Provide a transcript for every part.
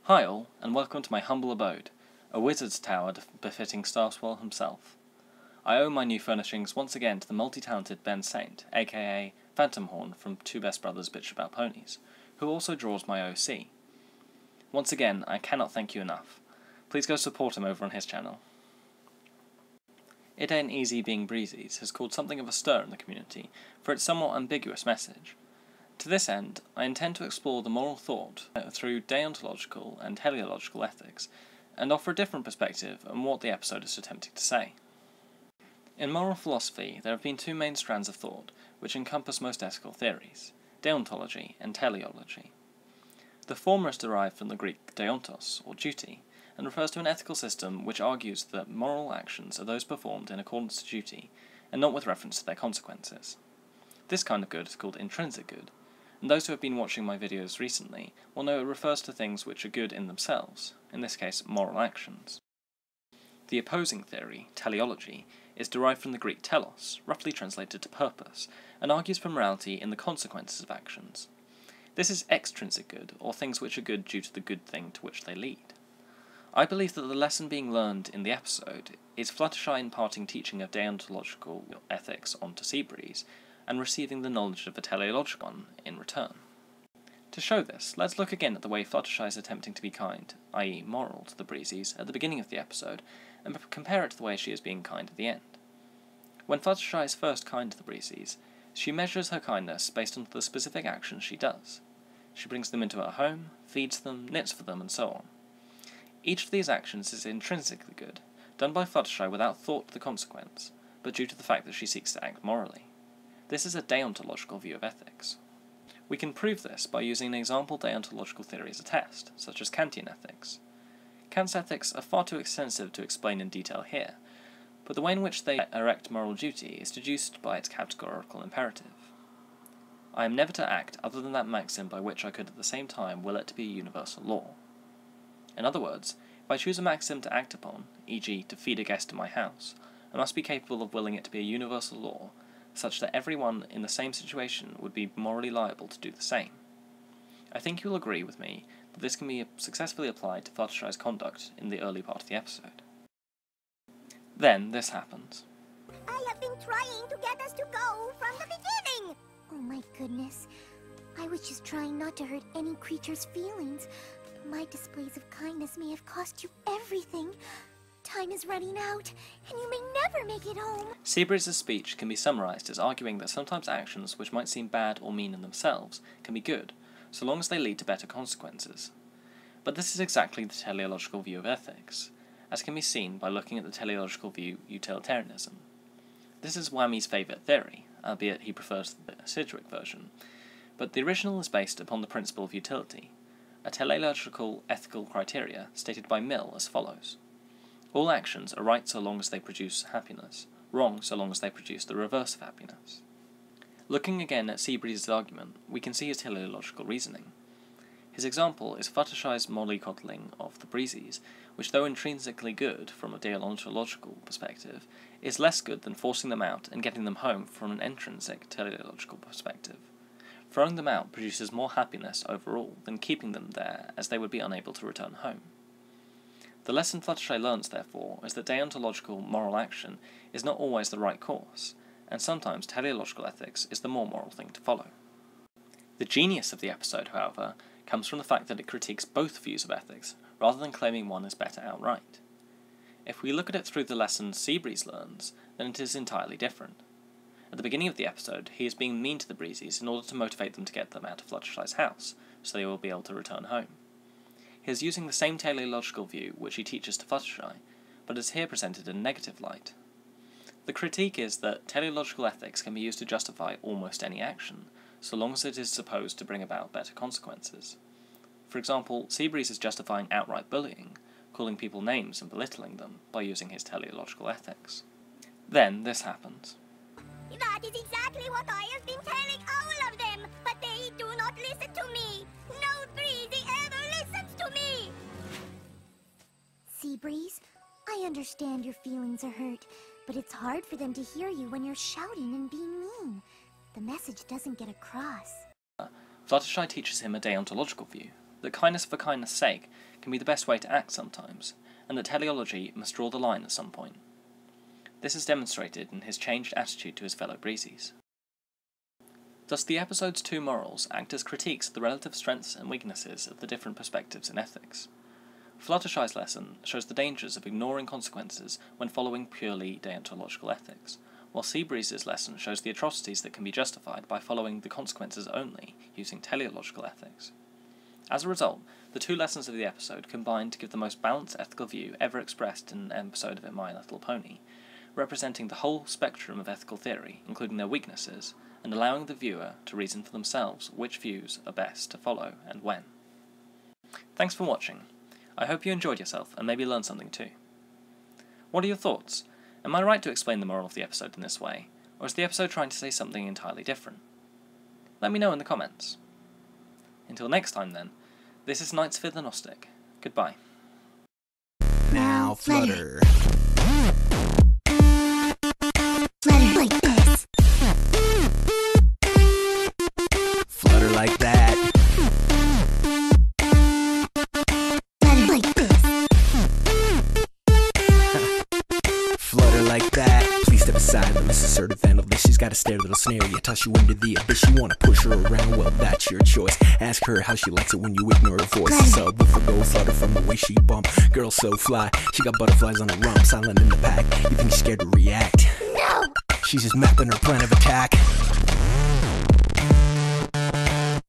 Hi all, and welcome to my humble abode, a wizard's tower befitting Starswell himself. I owe my new furnishings once again to the multi-talented Ben Saint, aka Phantom Horn from Two Best Brothers Bitch About Ponies, who also draws my OC. Once again, I cannot thank you enough. Please go support him over on his channel. It Ain't Easy Being Breezies has caused something of a stir in the community for its somewhat ambiguous message. To this end, I intend to explore the moral thought through deontological and teleological ethics, and offer a different perspective on what the episode is attempting to say. In moral philosophy, there have been two main strands of thought which encompass most ethical theories, deontology and teleology. The former is derived from the Greek deontos, or duty, and refers to an ethical system which argues that moral actions are those performed in accordance to duty, and not with reference to their consequences. This kind of good is called intrinsic good, and those who have been watching my videos recently will know it refers to things which are good in themselves, in this case moral actions. The opposing theory, teleology, is derived from the Greek telos, roughly translated to purpose, and argues for morality in the consequences of actions. This is extrinsic good, or things which are good due to the good thing to which they lead. I believe that the lesson being learned in the episode is Fluttershy imparting teaching of deontological ethics onto Seabreeze, and receiving the knowledge of a teleological one in return. To show this, let's look again at the way Fluttershy is attempting to be kind, i.e. moral, to the Breezies at the beginning of the episode, and compare it to the way she is being kind at the end. When Fluttershy is first kind to the Breezies, she measures her kindness based on the specific actions she does. She brings them into her home, feeds them, knits for them, and so on. Each of these actions is intrinsically good, done by Fluttershy without thought to the consequence, but due to the fact that she seeks to act morally. This is a deontological view of ethics. We can prove this by using an example deontological theory as a test, such as Kantian ethics. Kant's ethics are far too extensive to explain in detail here, but the way in which they erect moral duty is deduced by its categorical imperative. I am never to act other than that maxim by which I could at the same time will it to be a universal law. In other words, if I choose a maxim to act upon, e.g. to feed a guest in my house, I must be capable of willing it to be a universal law, such that everyone in the same situation would be morally liable to do the same. I think you will agree with me that this can be successfully applied to Fluttershy's conduct in the early part of the episode. Then this happens. I have been trying to get us to go from the beginning! Oh my goodness. I was just trying not to hurt any creature's feelings. My displays of kindness may have cost you everything. Time is running out, and you may never make it home. Seabreeze's speech can be summarised as arguing that sometimes actions which might seem bad or mean in themselves can be good, so long as they lead to better consequences. But this is exactly the teleological view of ethics, as can be seen by looking at the teleological view utilitarianism. This is Whammy's favourite theory, albeit he prefers the Sidgwick version, but the original is based upon the principle of utility, a teleological ethical criteria stated by Mill as follows. All actions are right so long as they produce happiness, wrong so long as they produce the reverse of happiness. Looking again at Seabreeze's argument, we can see his teleological reasoning. His example is Fluttershy's mollycoddling of the Breezies, which though intrinsically good from a deontological perspective, is less good than forcing them out and getting them home from an intrinsic teleological perspective. Throwing them out produces more happiness overall than keeping them there, as they would be unable to return home. The lesson Fluttershy learns, therefore, is that deontological moral action is not always the right course, and sometimes teleological ethics is the more moral thing to follow. The genius of the episode, however, comes from the fact that it critiques both views of ethics, rather than claiming one is better outright. If we look at it through the lesson Seabreeze learns, then it is entirely different. At the beginning of the episode, he is being mean to the Breezies in order to motivate them to get them out of Fluttershy's house, so they will be able to return home. He is using the same teleological view which he teaches to Fluttershy, but is here presented in a negative light. The critique is that teleological ethics can be used to justify almost any action, so long as it is supposed to bring about better consequences. For example, Seabreeze is justifying outright bullying, calling people names and belittling them by using his teleological ethics. Then this happens. That is exactly what I have been telling all of them, but they do not listen to me. No Breezy ever listens to me. Seabreeze, I understand your feelings are hurt, but it's hard for them to hear you when you're shouting and being mean. The message doesn't get across. Fluttershy teaches him a deontological view, that kindness for kindness' sake can be the best way to act sometimes, and that teleology must draw the line at some point. This is demonstrated in his changed attitude to his fellow Breezies. Thus the episode's two morals act as critiques of the relative strengths and weaknesses of the different perspectives in ethics. Fluttershy's lesson shows the dangers of ignoring consequences when following purely deontological ethics, while Breezies' lesson shows the atrocities that can be justified by following the consequences only, using teleological ethics. As a result, the two lessons of the episode combine to give the most balanced ethical view ever expressed in an episode of My Little Pony, representing the whole spectrum of ethical theory, including their weaknesses, and allowing the viewer to reason for themselves which views are best to follow and when. Thanks for watching. I hope you enjoyed yourself and maybe learned something too. What are your thoughts? Am I right to explain the moral of the episode in this way, or is the episode trying to say something entirely different? Let me know in the comments. Until next time then, this is Nightsphere the Gnostic. Goodbye. Now flutter. Flutter like this. Flutter like that. Flutter like this. Flutter like that. Please step aside, let Miss Assertive handle this. She's got a stare that'll snare you, toss you into the abyss. You wanna push her around, well that's your choice. Ask her how she likes it when you ignore her voice. Subwoofer go flutter from the way she bump. Girl so fly, she got butterflies on her rump. Silent in the pack, you think she's scared to react? No! She's just mapping her plan of attack.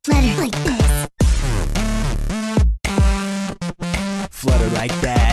Flutter like this. Flutter like that.